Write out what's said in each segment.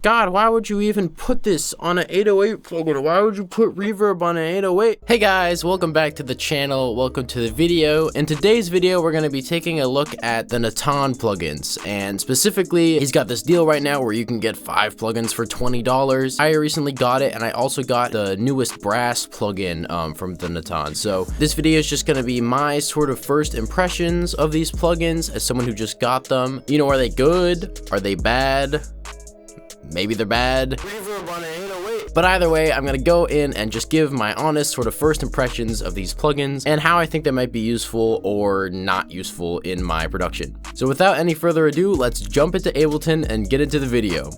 God, why would you even put this on an 808 plugin? Why would you put reverb on an 808? Hey guys, welcome back to the channel. Welcome to the video. In today's video, we're going to be taking a look at the Thenatan plugins. And specifically, he's got this deal right now where you can get 5 plugins for $20. I recently got it, and I also got the newest brass plugin from the Thenatan. So this video is just going to be my sort of first impressions of these plugins as someone who just got them. You know, are they good? Are they bad? Maybe they're bad. But either way, I'm gonna go in and just give my honest sort of first impressions of these plugins and how I think they might be useful or not useful in my production. So without any further ado, let's jump into Ableton and get into the video.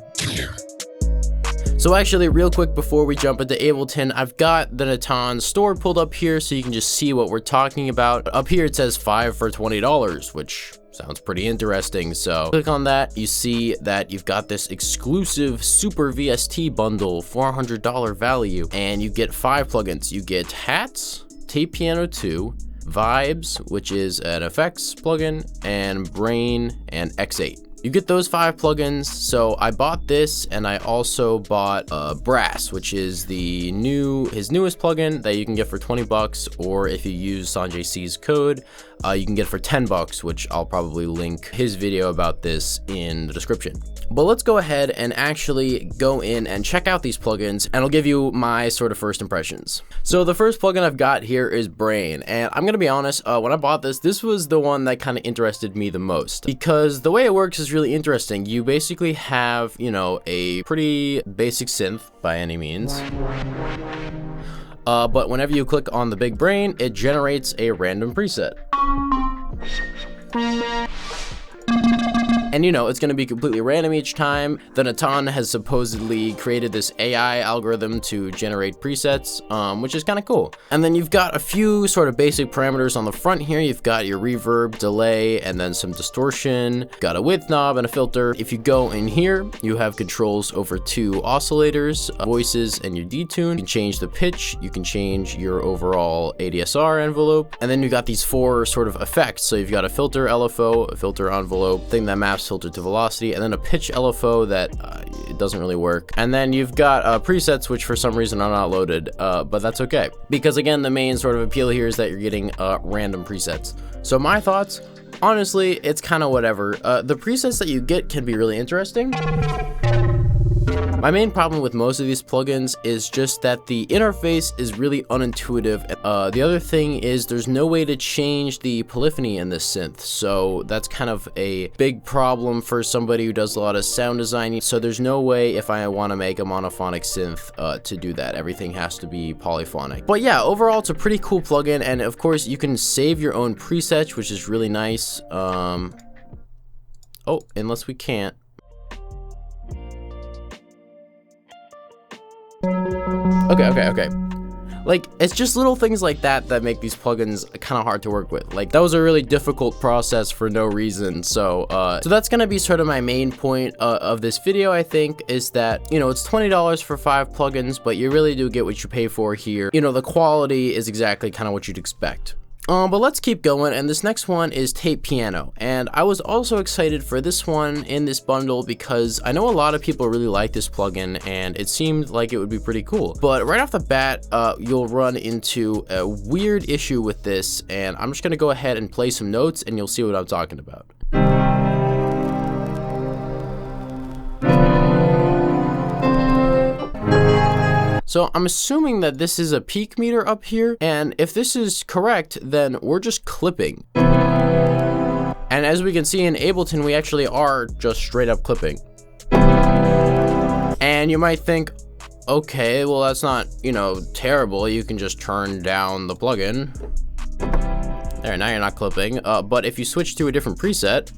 So actually, real quick before we jump into Ableton, I've got the Thenatan store pulled up here so you can just see what we're talking about. Up here it says 5 for $20, which sounds pretty interesting. So click on that, you see that you've got this exclusive super VST bundle, $400 value, and you get 5 plugins. You get Hatz, Tape Piano 2, Vybz, which is an effects plugin, and Brain and X8. You get those 5 plugins. So I bought this, and I also bought Brass, which is his newest plugin that you can get for 20 bucks, or if you use Sanjay C's code, you can get for 10 bucks, which I'll probably link his video about this in the description. But let's go ahead and actually go in and check out these plugins, and I'll give you my sort of first impressions. So the first plugin I've got here is Brain, and I'm gonna be honest, when I bought this was the one that kind of interested me the most, because the way it works is really interesting. You basically have, you know, a pretty basic synth by any means. But whenever you click on the big brain, it generates a random preset. And you know, it's going to be completely random each time. The Thenatan has supposedly created this AI algorithm to generate presets, which is kind of cool. And then you've got a few sort of basic parameters on the front here. You've got your reverb, delay, and then some distortion. Got a width knob and a filter. If you go in here, you have controls over 2 oscillators, voices, and your detune. You can change the pitch. You can change your overall ADSR envelope. And then you've got these 4 sort of effects. So you've got a filter LFO, a filter envelope, thing that maps filter to velocity, and then a pitch LFO that it doesn't really work. And then you've got presets, which for some reason are not loaded, but that's okay, because again, the main sort of appeal here is that you're getting random presets. So my thoughts, honestly, it's kind of whatever. The presets that you get can be really interesting. My main problem with most of these plugins is just that the interface is really unintuitive. The other thing is there's no way to change the polyphony in this synth, so that's kind of a big problem for somebody who does a lot of sound design. So there's no way, if I want to make a monophonic synth, to do that. Everything has to be polyphonic. But yeah, overall it's a pretty cool plugin, and of course you can save your own presets, which is really nice. Oh, unless we can't. Okay. Like, it's just little things like that that make these plugins kind of hard to work with. Like, that was a really difficult process for no reason. So that's gonna be sort of my main point of this video, I think, is that, you know, it's $20 for 5 plugins, but you really do get what you pay for here. You know, the quality is exactly kind of what you'd expect. But let's keep going, and this next one is Tape Piano, and I was also excited for this one in this bundle because I know a lot of people really like this plugin, and it seemed like it would be pretty cool. But right off the bat, you'll run into a weird issue with this, and I'm just gonna go ahead and play some notes, and you'll see what I'm talking about. So I'm assuming that this is a peak meter up here, and if this is correct, then we're just clipping. And as we can see in Ableton, we actually are just straight up clipping. And you might think, okay, well that's not, you know, terrible. You can just turn down the plugin. There, now you're not clipping. But if you switch to a different preset,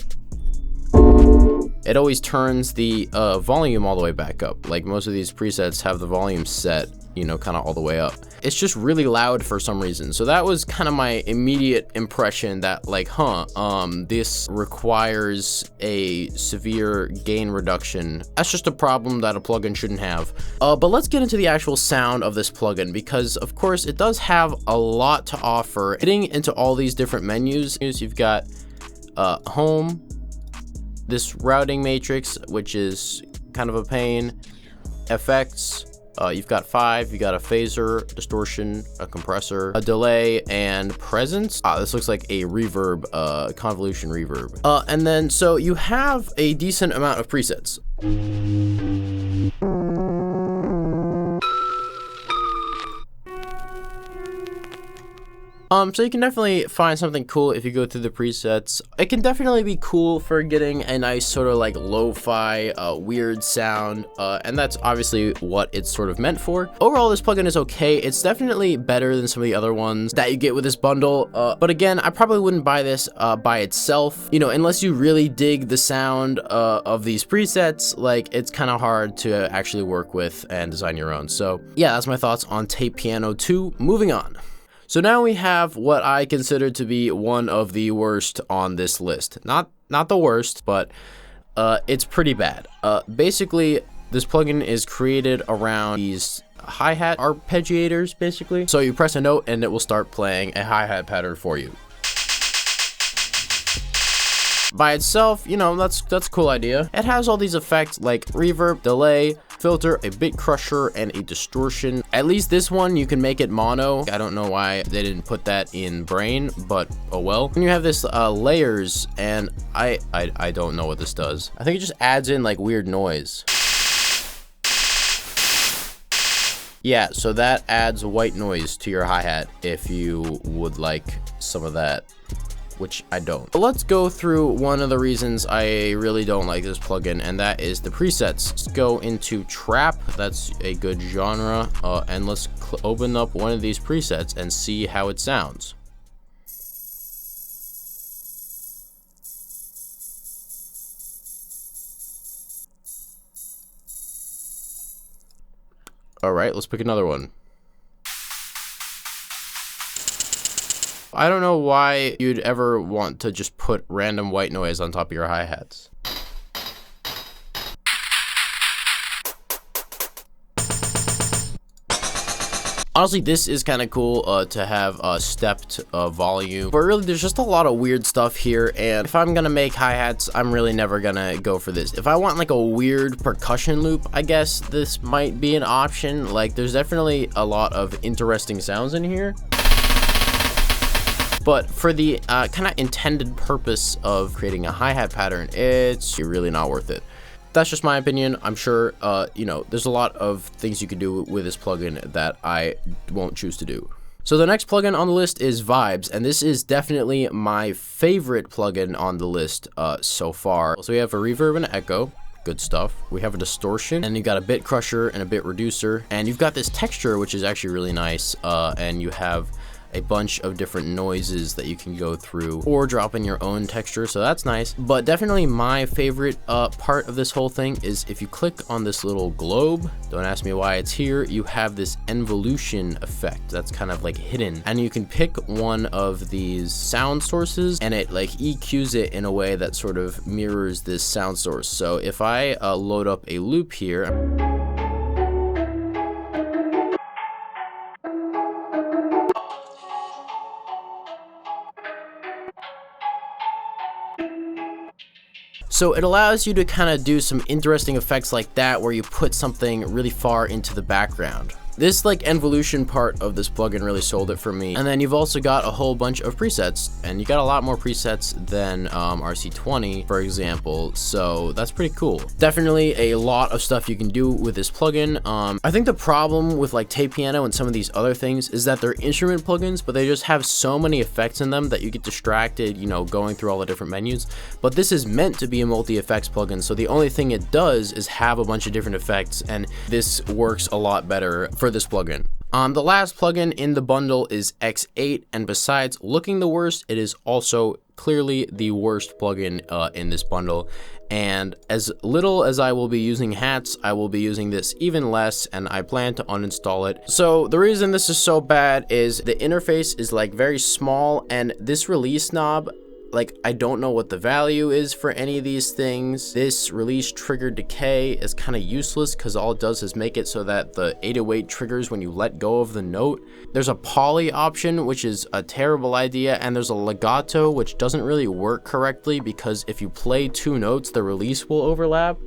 it always turns the volume all the way back up. Like, most of these presets have the volume set, you know, kind of all the way up. It's just really loud for some reason. So that was kind of my immediate impression that, like, this requires a severe gain reduction. That's just a problem that a plugin shouldn't have. But let's get into the actual sound of this plugin, because of course it does have a lot to offer. Getting into all these different menus, you've got home, this routing matrix, which is kind of a pain. Effects, you've got 5, you got a phaser, distortion, a compressor, a delay, and presence. This looks like a reverb, convolution reverb. And then, so you have a decent amount of presets. So you can definitely find something cool if you go through the presets. It can definitely be cool for getting a nice sort of like lo-fi, weird sound, and that's obviously what it's sort of meant for. Overall, this plugin is okay. It's definitely better than some of the other ones that you get with this bundle, but again, I probably wouldn't buy this by itself, you know, unless you really dig the sound of these presets. Like, it's kind of hard to actually work with and design your own. So yeah, that's my thoughts on Tape Piano 2. Moving on. So now we have what I consider to be one of the worst on this list. Not the worst, but it's pretty bad. Basically, this plugin is created around these hi-hat arpeggiators, basically. So you press a note and it will start playing a hi-hat pattern for you. By itself, you know, that's a cool idea. It has all these effects like reverb, delay, filter, a bit crusher, and a distortion. At least this one, you can make it mono. I don't know why they didn't put that in Brain, but oh well. And you have this layers, and I don't know what this does. I think it just adds in like weird noise. Yeah, so that adds white noise to your hi-hat if you would like some of that, which I don't. But let's go through one of the reasons I really don't like this plugin, and that is the presets. Let's go into trap. That's a good genre, and let's open up one of these presets and see how it sounds. All right, let's pick another one. I don't know why you'd ever want to just put random white noise on top of your hi-hats. Honestly, this is kind of cool to have stepped volume, but really there's just a lot of weird stuff here, and if I'm gonna make hi-hats, I'm really never gonna go for this. If I want like a weird percussion loop, I guess this might be an option. Like, there's definitely a lot of interesting sounds in here, but for the kind of intended purpose of creating a hi-hat pattern, it's really not worth it. That's just my opinion. I'm sure, you know, there's a lot of things you could do with this plugin that I won't choose to do. So the next plugin on the list is Vybz, and this is definitely my favorite plugin on the list so far. So we have a reverb and an echo. Good stuff. We have a distortion, and you've got a bit crusher and a bit reducer, and you've got this texture, which is actually really nice, and you have a bunch of different noises that you can go through or drop in your own texture, so that's nice. But definitely my favorite part of this whole thing is if you click on this little globe, don't ask me why it's here, you have this involution effect that's kind of like hidden, and you can pick one of these sound sources and it like EQs it in a way that sort of mirrors this sound source. So if I load up a loop here, so it allows you to kind of do some interesting effects like that, where you put something really far into the background. This like involution part of this plugin really sold it for me. And then you've also got a whole bunch of presets, and you got a lot more presets than RC20, for example. So that's pretty cool. Definitely a lot of stuff you can do with this plugin. I think the problem with like Tape Piano and some of these other things is that they're instrument plugins, but they just have so many effects in them that you get distracted, you know, going through all the different menus. But this is meant to be a multi-effects plugin, so the only thing it does is have a bunch of different effects, and this works a lot better for this plugin. The last plugin in the bundle is X8, and besides looking the worst, it is also clearly the worst plugin in this bundle. And as little as I will be using Hatz, I will be using this even less, and I plan to uninstall it. So the reason this is so bad is the interface is like very small, and this release knob, like, I don't know what the value is for any of these things. This release trigger decay is kind of useless because all it does is make it so that the 808 triggers when you let go of the note. There's a poly option, which is a terrible idea, and there's a legato, which doesn't really work correctly because if you play two notes, the release will overlap.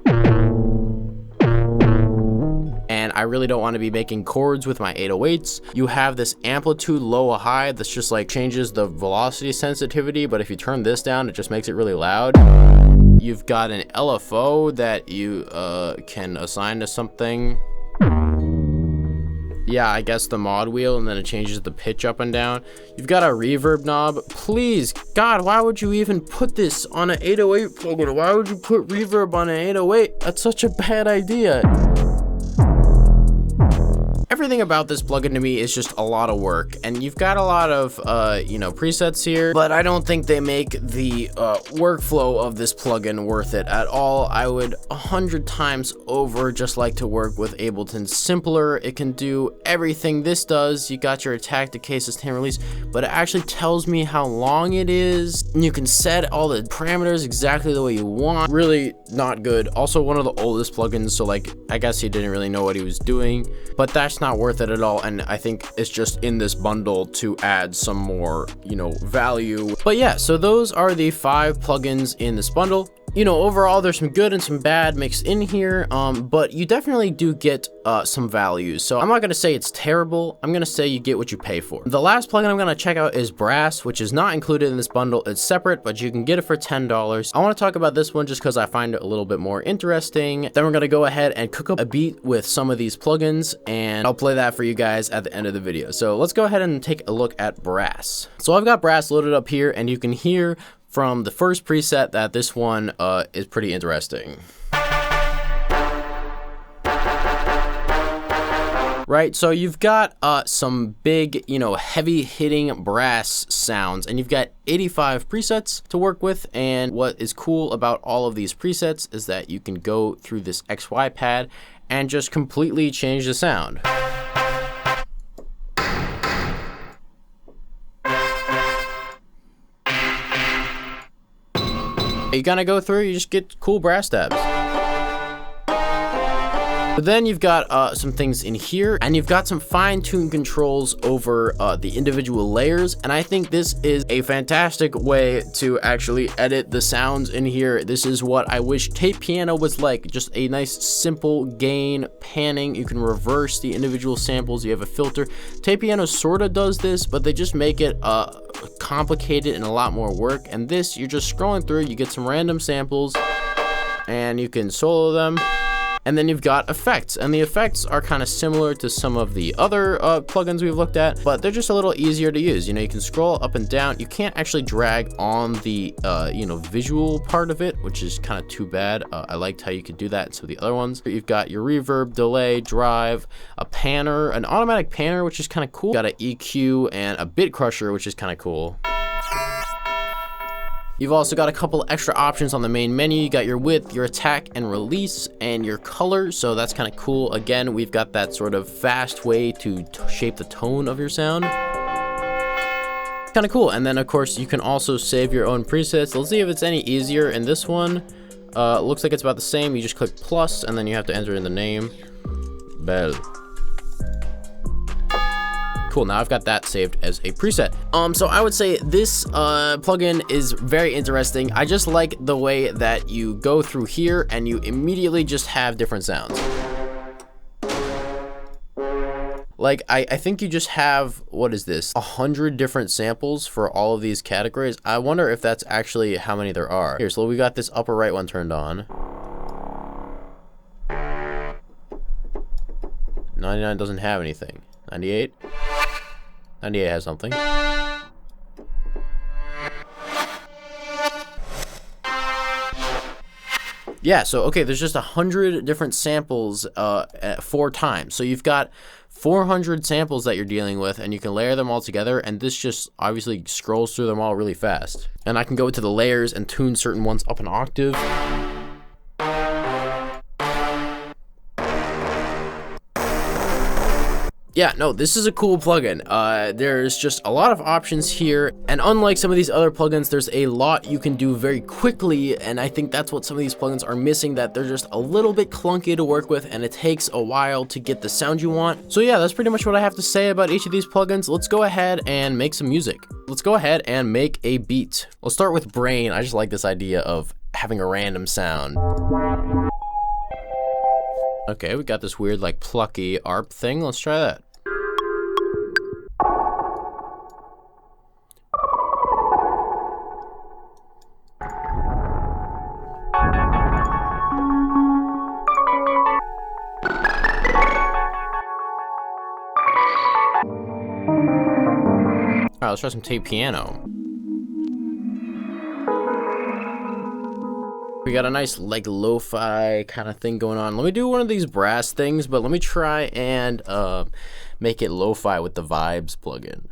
and I really don't want to be making chords with my 808s. You have this amplitude low or high that's just like changes the velocity sensitivity, but if you turn this down, it just makes it really loud. You've got an LFO that you can assign to something. Yeah, I guess the mod wheel, and then it changes the pitch up and down. You've got a reverb knob. Please, God, why would you even put this on an 808 plugin? Why would you put reverb on an 808? That's such a bad idea. Everything about this plugin to me is just a lot of work, and you've got a lot of, you know, presets here, but I don't think they make the workflow of this plugin worth it at all. I would 100 times over just like to work with Ableton Simpler. It can do everything this does. You got your attack, decay, sustain, release, but it actually tells me how long it is. And you can set all the parameters exactly the way you want. Really not good. Also one of the oldest plugins, so like, I guess he didn't really know what he was doing, but that's not worth it at all, and I think it's just in this bundle to add some more, you know, value. But yeah, so those are the 5 plugins in this bundle. You know, overall there's some good and some bad mixed in here, but you definitely do get some values. So I'm not gonna say it's terrible, I'm gonna say you get what you pay for. The last plugin I'm gonna check out is Brass, which is not included in this bundle. It's separate, but you can get it for $10. I want to talk about this one just because I find it a little bit more interesting. Then we're gonna go ahead and cook up a beat with some of these plugins, and I'll play that for you guys at the end of the video. So let's go ahead and take a look at Brass. So I've got Brass loaded up here, and you can hear from the first preset that this one is pretty interesting. Right, so you've got some big, you know, heavy hitting brass sounds, and you've got 85 presets to work with. And what is cool about all of these presets is that you can go through this XY pad and just completely change the sound. You gotta go through, you just get cool brass tabs. But then you've got some things in here, and you've got some fine-tuned controls over the individual layers, and I think this is a fantastic way to actually edit the sounds in here. This is what I wish tape piano was like, just a nice simple gain panning. You can reverse the individual samples, you have a filter. Tape piano sort of does this, but they just make it complicated and a lot more work. And this, you're just scrolling through, you get some random samples, and you can solo them. And then you've got effects, and the effects are kind of similar to some of the other plugins we've looked at, but they're just a little easier to use. You know, you can scroll up and down. You can't actually drag on the, you know, visual part of it, which is kind of too bad. I liked how you could do that in some of the other ones. You've got your reverb, delay, drive, a panner, an automatic panner, which is kind of cool. Got an EQ and a bit crusher, which is kind of cool. You've also got a couple extra options on the main menu. You got your width, your attack and release, and your color, so that's kind of cool. Again, we've got that sort of fast way to shape the tone of your sound. Kind of cool. And then of course you can also save your own presets. Let's see if it's any easier in this one. Looks like it's about the same. You just click plus, and then you have to enter in the name. Bell. Cool, now I've got that saved as a preset. So I would say this plugin is very interesting. I just like the way that you go through here and you immediately just have different sounds. Like, I think you just have, what is this, 100 different samples for all of these categories. I wonder if that's actually how many there are. Here, so we got this upper right one turned on. 99 doesn't have anything. 98? 98 has something. Yeah, so okay, there's just 100 different samples 4 times. So you've got 400 samples that you're dealing with, and you can layer them all together, and this just obviously scrolls through them all really fast. And I can go to the layers and tune certain ones up an octave. Yeah, no, this is a cool plugin. There's just a lot of options here, and unlike some of these other plugins, there's a lot you can do very quickly, and I think that's what some of these plugins are missing, that they're just a little bit clunky to work with, and it takes a while to get the sound you want. So yeah, that's pretty much what I have to say about each of these plugins. Let's go ahead and make some music. Let's go ahead and make a beat. We'll start with Brain. I just like this idea of having a random sound. Okay, we got this weird like plucky ARP thing. Let's try that. Alright, let's try some tape piano. We got a nice like lo-fi kind of thing going on. Let me do one of these brass things, but let me try and make it lo-fi with the Vybz plugin.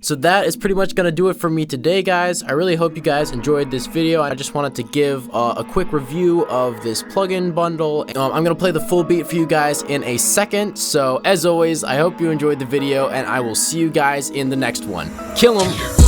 So that is pretty much gonna do it for me today, guys. I really hope you guys enjoyed this video. I just wanted to give a quick review of this plugin bundle. I'm gonna play the full beat for you guys in a second. So as always, I hope you enjoyed the video, and I will see you guys in the next one. Kill 'em!